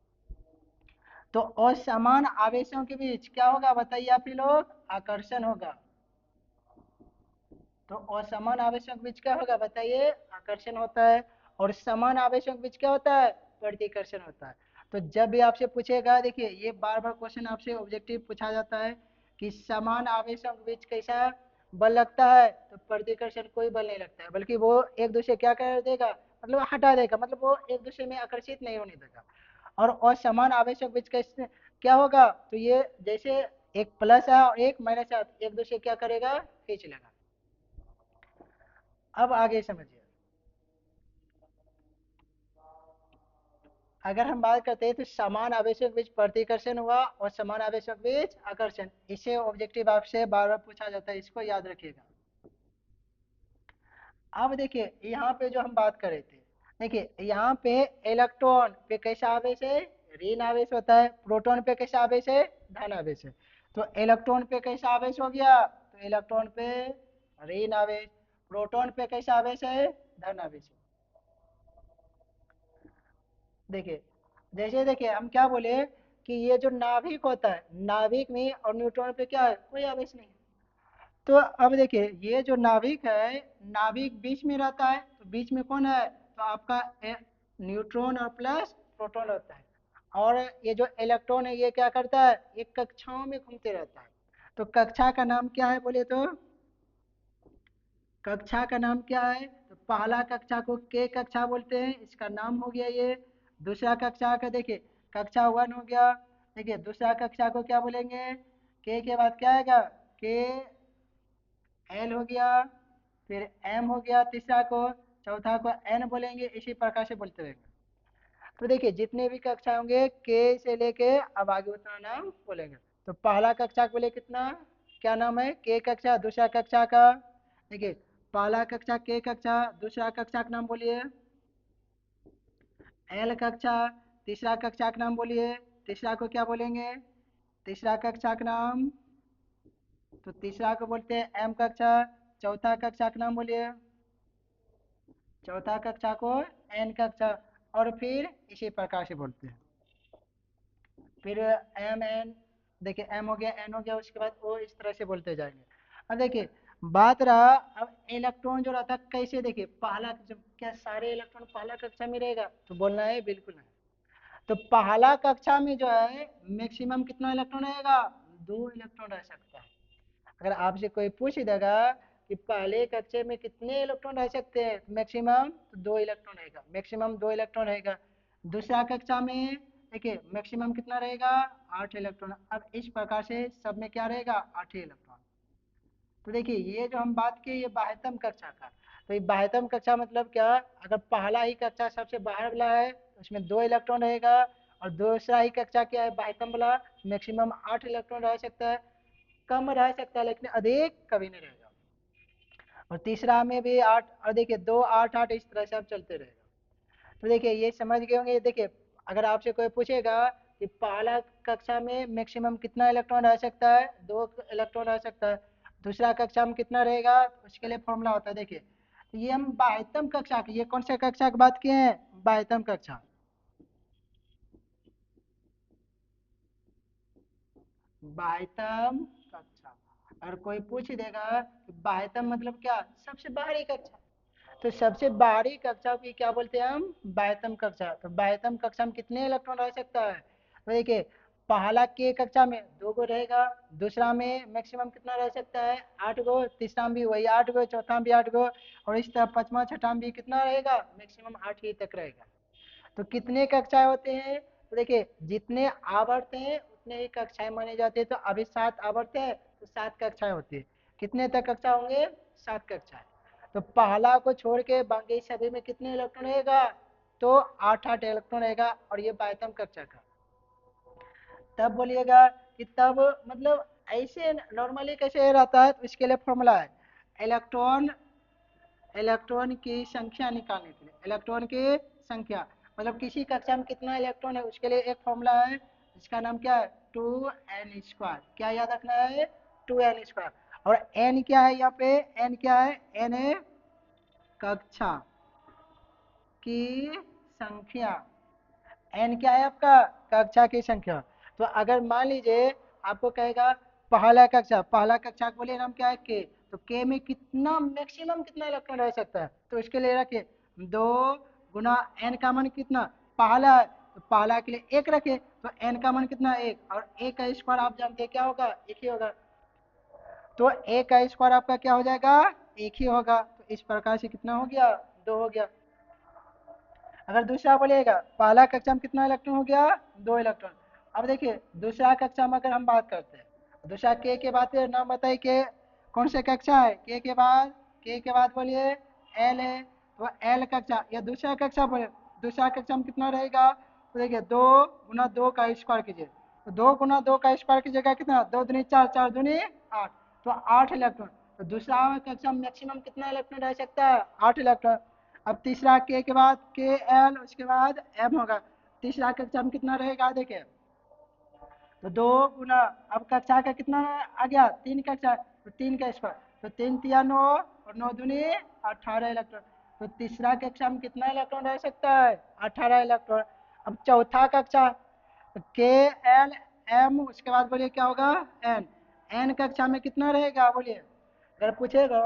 तो असमान आवेशों के बीच क्या होगा बताइए आप ही लोग, आकर्षण होगा। तो असमान आवेशों के बीच क्या होगा बताइए, आकर्षण होता है। और समान आवेशों के बीच क्या होता है, प्रतिकर्षण होता है। तो जब भी आपसे पूछेगा, देखिए ये बार बार क्वेश्चन आपसे ऑब्जेक्टिव पूछा जाता है कि समान आवेशों के बीच कैसा बल लगता है, तो प्रतिकर्षण कोई बल नहीं लगता है, बल्कि वो एक दूसरे क्या कर देगा, मतलब हटा देगा, मतलब वो एक दूसरे में आकर्षित नहीं होने देगा। और असमान आवेशों के बीच कैसे क्या होगा, तो ये जैसे एक प्लस है और एक माइनस है, एक दूसरे क्या करेगा, खींच लेगा। अब आगे समझिए, अगर हम बात करते हैं तो समान आवेशों के बीच प्रतिकर्षण हुआ और समान आवेशों के बीच आकर्षण, इसे ऑब्जेक्टिव आपसे बार बार पूछा जाता है, इसको याद रखिएगा। अब देखिए यहाँ पे जो हम बात कर रहे थे, देखिए यहाँ पे इलेक्ट्रॉन पे कैसा आवेश है, ऋण आवेश होता है, प्रोटॉन पे कैसा आवेश है, धन आवेश है। तो इलेक्ट्रॉन पे कैसा आवेश हो गया, तो इलेक्ट्रॉन पे ऋण आवेश, प्रोटॉन पे कैसा आवेश है, धन आवेश है। देखिए जैसे देखिए हम क्या बोले कि ये जो नाभिक होता है, नाभिक में और न्यूट्रॉन पे क्या है, कोई आवेश नहीं है। तो अब देखिए ये जो नाभिक है, नाभिक बीच में रहता है, तो बीच में कौन है, तो आपका न्यूट्रॉन और प्लस प्रोटॉन होता है। और ये जो इलेक्ट्रॉन है ये क्या करता है, ये कक्षाओं में घूमते रहता है। तो कक्षा का नाम क्या है बोले तो, कक्षा का नाम क्या है, तो पहला कक्षा को के कक्षा बोलते हैं, इसका नाम हो गया ये। दूसरा कक्षा का देखिए, कक्षा 1 हो गया। देखिए दूसरा कक्षा को क्या बोलेंगे, के बाद क्या आएगा, के एल हो गया, फिर एम हो गया तीसरा को, चौथा को एन बोलेंगे, इसी प्रकार से बोलते रहेंगे। तो देखिए जितने भी कक्षा होंगे के से लेके अब आगे उतना नाम बोलेंगे। तो पहला कक्षा को बोले कितना, क्या नाम है, के कक्षा। दूसरा कक्षा का देखिए, पहला कक्षा के कक्षा, दूसरा कक्षा का नाम बोलिए एल कक्षा, तीसरा कक्षा का नाम बोलिए, तीसरा को क्या बोलेंगे, तीसरा कक्षा का नाम, तो तीसरा को बोलते हैं एम कक्षा। चौथा कक्षा का नाम बोलिए, चौथा कक्षा को एन कक्षा। और फिर इसी प्रकार से बोलते हैं। फिर एम एन, देखिए एम हो गया, एन हो गया, उसके बाद ओ, इस तरह से बोलते जाएंगे। अब देखिए बात रहा, अब इलेक्ट्रॉन जो रहता है कैसे, देखिए पहला जब क्या सारे इलेक्ट्रॉन पहला कक्षा में रहेगा, तो बोलना है बिल्कुल नहीं। तो पहला कक्षा में जो है मैक्सिमम कितना इलेक्ट्रॉन रहेगा, 2 इलेक्ट्रॉन रह सकता है। अगर आपसे कोई पूछ देगा कि पहले कक्षा में कितने इलेक्ट्रॉन रह सकते हैं, मैक्सिमम तो 2 इलेक्ट्रॉन रहेगा, मैक्सिमम 2 इलेक्ट्रॉन रहेगा। दूसरा कक्षा में देखिए मैक्सिमम कितना रहेगा, 8 इलेक्ट्रॉन। अब इस प्रकार से सब में क्या रहेगा, 8 ही इलेक्ट्रॉन। तो देखिए ये जो हम बात की ये बाह्यतम कक्षा का, तो ये बाह्यतम कक्षा मतलब क्या, अगर पहला ही कक्षा सबसे बाहर वाला है तो उसमें 2 इलेक्ट्रॉन रहेगा, और दूसरा ही कक्षा क्या है, बाह्यतम वाला, मैक्सिमम 8 इलेक्ट्रॉन रह सकता है। कम रह सकता है लेकिन अधिक कभी नहीं रहेगा। और तीसरा में भी 8, और देखिए 2 8 8 इस तरह से अब चलते रहेगा। तो देखिए ये समझ गए होंगे। देखिए अगर आपसे कोई पूछेगा कि पहला कक्षा में मैक्सिमम कितना इलेक्ट्रॉन रह सकता है, 2 इलेक्ट्रॉन रह सकता है। दूसरा कक्षा में कितना रहेगा, उसके लिए फॉर्मूला होता है। देखिए तो ये हम बाह्यतम कक्षा की, ये कौन सा कक्षा की बात किए हैं, बाह्यतम कक्षा, बाह्यतम कक्षा। अगर कोई पूछ देगा कि बाह्यतम मतलब क्या, सबसे बाहरी कक्षा, तो सबसे बाहरी कक्षा की क्या बोलते हैं हम, बाह्यतम कक्षा। तो बाह्यतम कक्षा में कितने इलेक्ट्रॉन रह सकता है, तो देखिए पहला के कक्षा में 2 गो रहेगा, दूसरा में मैक्सिमम कितना रह सकता है 8 गो, तीसरा में भी वही 8 गो, चौथा में भी 8 गो, और इस तरह पांचवा छठा में भी कितना रहेगा मैक्सिमम 8 ही तक रहेगा। तो कितने कक्षाएं होते हैं, तो देखिए जितने आवर्त हैं उतने ही कक्षाएं माने जाते हैं। तो अभी 7 आवर्त है तो 7 कक्षाएं होती है। कितने तक कक्षा होंगे 7 कक्षाएं। तो पहला को छोड़ के बाकी सभी में कितने इलेक्ट्रॉन रहेगा, तो 8 इलेक्ट्रॉन रहेगा, और ये 22वीं कक्षा का। तब बोलिएगा कि तब मतलब ऐसे नॉर्मली कैसे रहता है, तो इसके लिए फॉर्मूला है इलेक्ट्रॉन इलेक्ट्रॉन की संख्या निकालने के लिए। इलेक्ट्रॉन की संख्या मतलब किसी कक्षा में कितना इलेक्ट्रॉन है उसके लिए एक फॉर्मूला है, जिसका नाम क्या है 2n²। क्या याद रखना है 2n²। और n क्या है यहाँ पे, n क्या है, n है कक्षा की संख्या। n क्या है आपका, कक्षा की संख्या। तो अगर मान लीजिए आपको कहेगा पहला कक्षा को बोलिए नाम क्या है के, तो के में कितना मैक्सिमम कितना इलेक्ट्रॉन रह सकता है, तो इसके लिए रखिए 2 गुना n का मान कितना, पहला है तो पहला के लिए 1 रखे, तो n का मान कितना 1, और 1 का स्क्वायर आप जानते हैं क्या होगा 1 ही होगा। तो 1 का स्क्वायर आपका क्या हो जाएगा 1 ही होगा। तो इस प्रकार से कितना हो गया 2 हो गया। अगर दूसरा बोलिएगा पहला कक्षा में कितना इलेक्ट्रॉन हो गया 2 इलेक्ट्रॉन। अब देखिए दूसरा कक्षा में अगर हम बात करते हैं, दूसरा के बाद फिर नाम बताइए के कौन से कक्षा है, के के बाद बोलिए एल है, तो एल कक्षा या दूसरा कक्षा बोले, दूसरा कक्षा में कितना रहेगा, तो देखिए 2 गुना 2 का स्क्वायर कीजिए, तो 2 गुना 2 का स्क्वायर कीजिएगा कितना 2 दूनी 4, 4 दूनी 8, तो 8 इलेक्ट्रॉन। तो दूसरा कक्षा में मैक्सिमम कितना इलेक्ट्रॉन रह सकता है 8 इलेक्ट्रॉन। अब तीसरा के बाद के एल, उसके बाद एम होगा। तीसरा कक्षा में कितना रहेगा देखिए, तो 2 गुना, अब कक्षा का कितना आ गया 3 कक्षा, तो 3 का स्क्वायर, तो 3 तिया 9 और 9 दूनी 18 इलेक्ट्रॉन। तो तीसरा कक्षा में कितना इलेक्ट्रॉन रह सकता है 18 इलेक्ट्रॉन। अब चौथा कक्षा के एल एम, उसके बाद बोलिए क्या होगा एन, एन कक्षा में कितना रहेगा बोलिए, अगर पूछेगा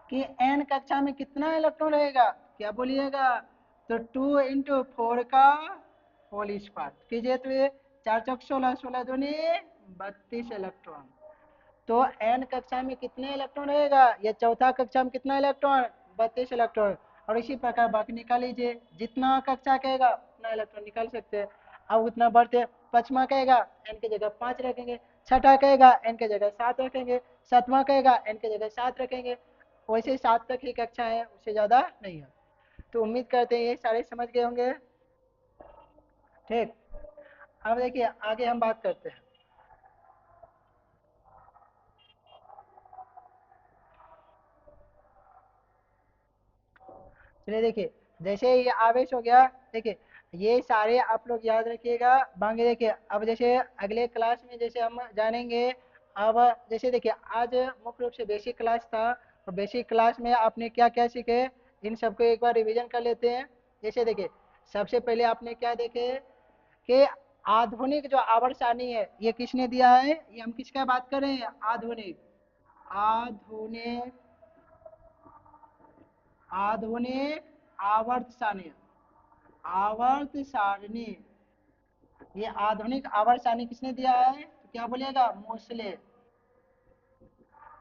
कि एन कक्षा में कितना इलेक्ट्रॉन रहेगा, क्या बोलिएगा, तो 2 × 4 का होल स्क्वायर कीजिए, तो ये 4 चौक 16, 16 दूनी 32 इलेक्ट्रॉन। तो एन कक्षा में कितने इलेक्ट्रॉन रहेगा, ये चौथा कक्षा में कितना इलेक्ट्रॉन 32 इलेक्ट्रॉन। और इसी प्रकार बाकी निकाल लीजिए, जितना कक्षा कहेगा उतना इलेक्ट्रॉन निकाल सकते हैं। अब उतना बढ़ते, पांचवा कहेगा एन की जगह 5 रखेंगे, छठा कहेगा एन की जगह 7 रखेंगे, सातवां कहेगा एन की जगह 7 रखेंगे। वैसे 7 तक ही कक्षा है, उससे ज़्यादा नहीं है। तो उम्मीद करते हैं ये सारे समझ गए होंगे। ठीक, अब देखिए आगे हम बात करते हैं। चलिए देखिए, जैसे ये आवेश हो गया, देखिए ये सारे आप लोग याद रखिएगा। बाकी देखिए अब जैसे अगले क्लास में जैसे हम जानेंगे, अब जैसे देखिए आज मुख्य रूप से बेसिक क्लास था, और बेसिक क्लास में आपने क्या क्या सीखे इन सबको एक बार रिवीजन कर लेते हैं। जैसे देखिए सबसे पहले आपने क्या देखे कि आधुनिक जो आवर्त सारणी है ये किसने दिया है, ये हम किसका बात कर रहे हैं आधुनिक आधुनिक आधुनिक आवर्त सारणी, आवर्त सारणी। ये आधुनिक आवर्त सारणी किसने दिया है, तो क्या बोलिएगा मोसले।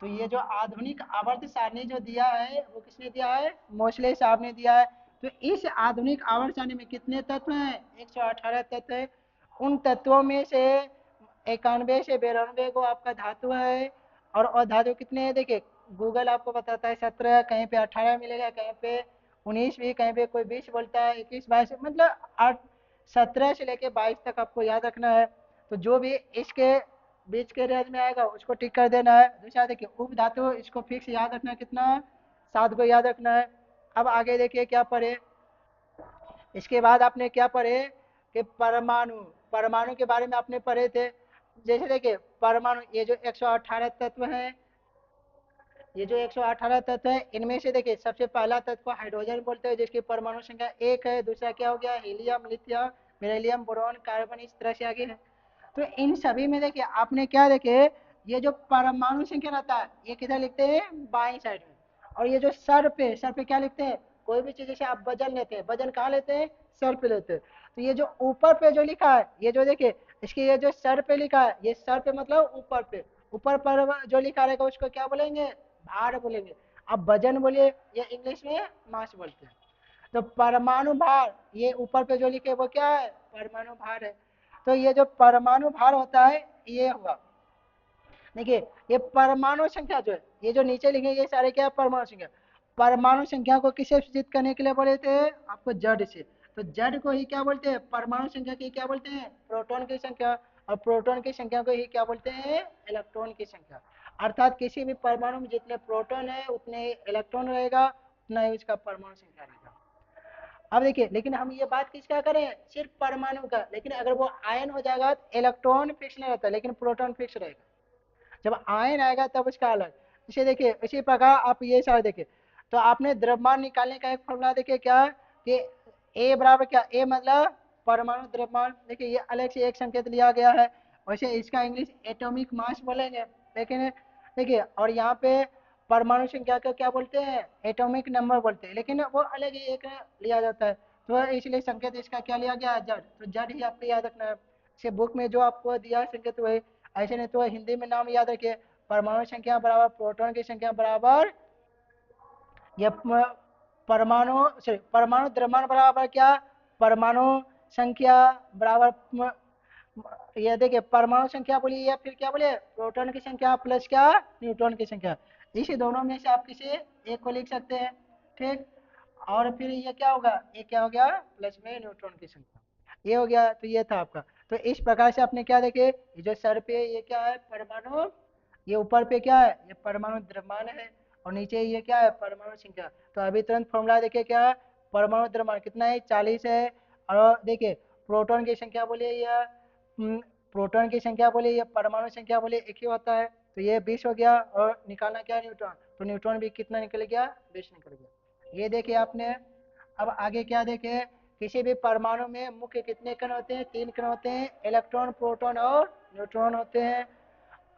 तो ये जो आधुनिक आवर्त सारणी जो दिया है वो किसने दिया है, मोसले साहब ने दिया है। तो इस आधुनिक आवर्त सारणी में कितने तत्व हैं 118 तत्व है। उन तत्वों में से 91 से 92 को आपका धातु है, और अधातु कितने हैं देखिए, गूगल आपको बताता है 17, कहीं पे 18 मिलेगा, कहीं पे 19 भी, कहीं पे कोई 20 बोलता है, 21 22, मतलब 8 17 से लेके 22 तक आपको याद रखना है। तो जो भी इसके बीच के रेंज में आएगा उसको टिक कर देना है। दूसरा देखिए उप धातु, इसको फिक्स याद रखना है कितना 7 को याद रखना है। अब आगे देखिए क्या पढ़े, इसके बाद आपने क्या पढ़े कि परमाणु, परमाणु के बारे में आपने पढ़े थे। जैसे देखिए परमाणु, ये जो 118 तत्व हैं, ये जो 118 तत्व है इनमें से देखिए सबसे पहला तत्व को हाइड्रोजन बोलते हैं, जिसकी परमाणु संख्या 1 है। दूसरा क्या हो गया helium, lithium, beryllium, boron, carbon, इस तरह से आगे है। तो इन सभी में देखिए आपने क्या देखे, ये जो परमाणु संख्या रहता है ये किधर लिखते हैं बाईं साइड में, और ये जो सर पे क्या लिखते हैं कोई भी चीज जैसे आप वजन लेते हैं, वजन कहाँ लेते हैं, सर पे लेते हैं। तो ये जो ऊपर पे जो लिखा है, ये जो देखिए इसके ये जो सर पे लिखा है, ये सर पे मतलब ऊपर पे, ऊपर पर जो लिखा रहेगा उसको क्या बोलेंगे, भार बोलेंगे। अब वजन बोलिए, ये इंग्लिश में मास बोलते हैं। तो परमाणु भार, ये ऊपर पे जो लिखे वो क्या है, परमाणु भार है। तो ये जो परमाणु भार होता है ये हुआ। देखिए ये परमाणु संख्या जो है, ये जो नीचे लिखे ये सारे क्या है, परमाणु संख्या। परमाणु संख्या को किसे सूचित करने के लिए बोले थे आपको, जड़ से। तो जड़ को ही क्या बोलते हैं, परमाणु संख्या की क्या बोलते हैं, प्रोटॉन की संख्या। और प्रोटॉन की संख्या को ही क्या बोलते हैं, इलेक्ट्रॉन की संख्या। अर्थात किसी भी परमाणु में जितने प्रोटॉन है उतने ही इलेक्ट्रॉन रहेगा, उतना ही उसका परमाणु संख्या रहेगा। अब देखिए, लेकिन हम ये बात किसका करें, सिर्फ परमाणु का। लेकिन अगर वो आयन हो जाएगा तो इलेक्ट्रॉन फिक्स नहीं रहता, लेकिन प्रोटॉन फिक्स रहेगा। जब आयन आएगा तब उसका अलग। इसे देखिए इसी प्रकार आप ये सारे देखिए। तो आपने द्रव्यमान निकालने का एक फॉर्मूला देखिए क्या, कि ए बराबर क्या, ए मतलब परमाणु द्रव्यमान। देखिए ये अलग से एक संकेत लिया गया है, वैसे इसका इंग्लिश एटॉमिक मास बोलेंगे। लेकिन देखिए, और यहाँ पे परमाणु संख्या को क्या बोलते हैं, एटॉमिक नंबर बोलते हैं, लेकिन वो अलग ही एक लिया जाता है। तो इसलिए संकेत इसका क्या लिया गया है, जड़। तो जड़ ही आपको याद रखना है। से बुक में जो आपको दिया है संकेत वही, ऐसे नहीं तो हिंदी में नाम याद रखिए, परमाणु संख्या बराबर प्रोटॉन की संख्या बराबर ये परमाणु सॉरी परमाणु द्रव्यमान बराबर क्या, परमाणु संख्या बराबर ये देखिए परमाणु संख्या बोलिए या फिर क्या बोलिए, प्रोटॉन की संख्या प्लस क्या, न्यूट्रॉन की संख्या। इसी दोनों में से आप किसी एक को लिख सकते हैं। ठीक, और फिर ये क्या होगा, ये क्या हो गया, प्लस में न्यूट्रॉन की संख्या। ये हो गया, तो ये था आपका। तो इस प्रकार से आपने क्या देखे, ये जो सर पे ये क्या है, परमाणु, ये ऊपर पे क्या है, ये परमाणु द्रव्यमान है, और नीचे ये क्या है, परमाणु संख्या। तो अभी तुरंत फॉर्मूला देखिए क्या है, परमाणु द्रव्यमान कितना है, 40 है। और देखिए प्रोटॉन की संख्या बोलिए या प्रोटॉन की संख्या बोलिए या परमाणु संख्या बोलिए एक ही होता है। तो ये 20 हो गया, और निकालना क्या है, न्यूट्रॉन। तो न्यूट्रॉन भी कितना निकल गया, 20 निकल गया। ये देखिए आपने। अब आगे क्या देखे, किसी भी परमाणु में मुख्य कितने कण होते हैं, 3 कण होते हैं, इलेक्ट्रॉन प्रोटॉन और न्यूट्रॉन होते हैं।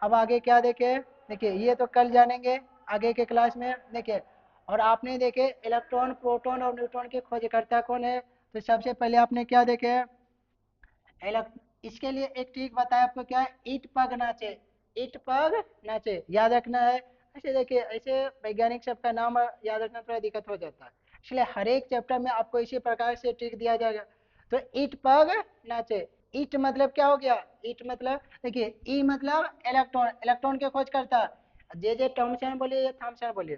अब आगे क्या देखे, देखिए ये तो कल जानेंगे आगे के क्लास में। देखिए, और आपने देखे इलेक्ट्रॉन प्रोटॉन और न्यूट्रॉन के खोजकर्ता कौन है। तो सबसे पहले आपने क्या देखे, इसके लिए एक ट्रिक बताया आपको, क्या है, ईट पग नाचे। ईट पग नाचे याद रखना है। ऐसे देखिए, ऐसे वैज्ञानिक सबका नाम याद रखना थोड़ा दिक्कत हो जाता है, इसलिए हर एक चैप्टर में आपको इसी प्रकार से ट्रिक दिया जाएगा। तो ईट पग नाचे, ईट मतलब क्या हो गया, ईट मतलब देखिए, ई मतलब इलेक्ट्रॉन, इलेक्ट्रॉन के खोज करता। जे टॉमसन बोलिए या थॉमसन बोलिए,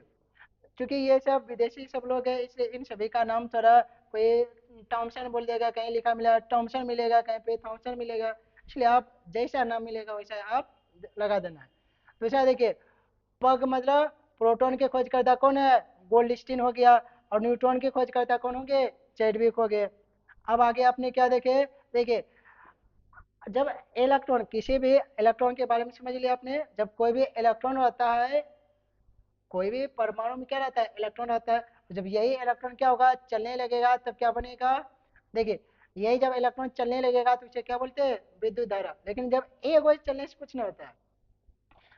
क्योंकि ये सब विदेशी सब लोग हैं, इसलिए इन सभी का नाम थोड़ा, कोई टॉमसन बोल देगा, कहीं लिखा मिला टॉमसन मिलेगा, कहीं पे थॉमसन मिलेगा। इसलिए आप जैसा नाम मिलेगा वैसा आप लगा देना है। तो ऐसा देखिए, पग मतलब प्रोटॉन के खोजकर्ता कौन है, गोल्डस्टीन हो गया। और न्यूट्रॉन के खोजकर्ता कौन होंगे, चैडविक हो गए। अब आगे आपने क्या देखे, देखिए जब इलेक्ट्रॉन, किसी भी इलेक्ट्रॉन के बारे में समझ लिया आपने, जब कोई भी इलेक्ट्रॉन रहता है, कोई भी परमाणु में क्या रहता है, इलेक्ट्रॉन रहता है। तो जब यही इलेक्ट्रॉन क्या होगा, चलने लगेगा, तब क्या बनेगा, देखिए यही जब इलेक्ट्रॉन चलने लगेगा तो उसे क्या बोलते हैं, विद्युत धारा। लेकिन जब एक बार चलने से कुछ नहीं होता है,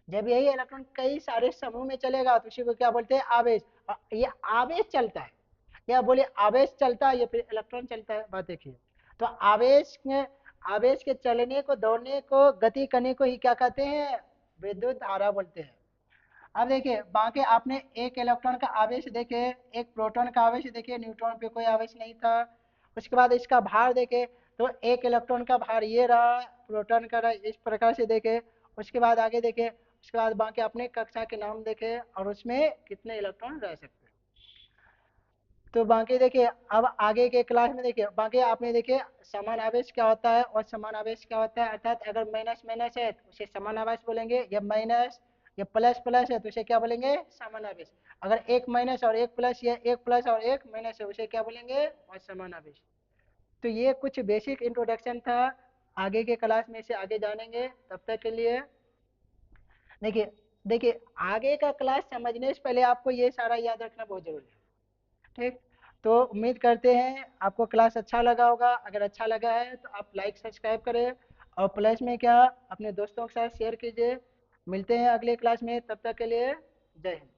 जब यही इलेक्ट्रॉन कई सारे समूह में चलेगा तो उसी को क्या बोलते हैं, आवेश। और ये आवेश चलता है, या बोले आवेश चलता है या फिर इलेक्ट्रॉन चलता है, बात देखिए। तो आवेश में, आवेश के चलने को, दौड़ने को, गति करने को ही क्या कहते हैं, विद्युत धारा बोलते हैं। अब देखिए बाकी आपने एक इलेक्ट्रॉन का आवेश देखे, एक प्रोटॉन का आवेश देखे, न्यूट्रॉन पे कोई आवेश नहीं था। उसके बाद इसका भार देखे, तो एक इलेक्ट्रॉन का भार ये रहा, प्रोटॉन का रहा, इस प्रकार से देखे। उसके बाद आगे देखे, उसके बाद बाकी अपने कक्षा के नाम देखे, और उसमें कितने इलेक्ट्रॉन रह सकते हैं। तो बाकी देखिए, अब आगे के क्लास में देखिए, बाकी आपने देखिए समान आवेश क्या होता है और समान आवेश क्या होता है। अर्थात अगर माइनस माइनस है तो उसे समान आवेश बोलेंगे, या माइनस या प्लस प्लस है तो उसे क्या बोलेंगे, समान आवेश। अगर एक माइनस और एक प्लस, या एक प्लस और एक माइनस है, उसे क्या बोलेंगे, असमान आवेश। तो ये कुछ बेसिक इंट्रोडक्शन था, आगे के क्लास में से आगे जानेंगे। तब तक के लिए देखिए, देखिए आगे का क्लास समझने से पहले आपको ये सारा याद रखना बहुत जरूरी है। ठीक, तो उम्मीद करते हैं आपको क्लास अच्छा लगा होगा। अगर अच्छा लगा है तो आप लाइक सब्सक्राइब करें, और प्लस में क्या, अपने दोस्तों के साथ शेयर कीजिए। मिलते हैं अगले क्लास में, तब तक के लिए जय हिंद।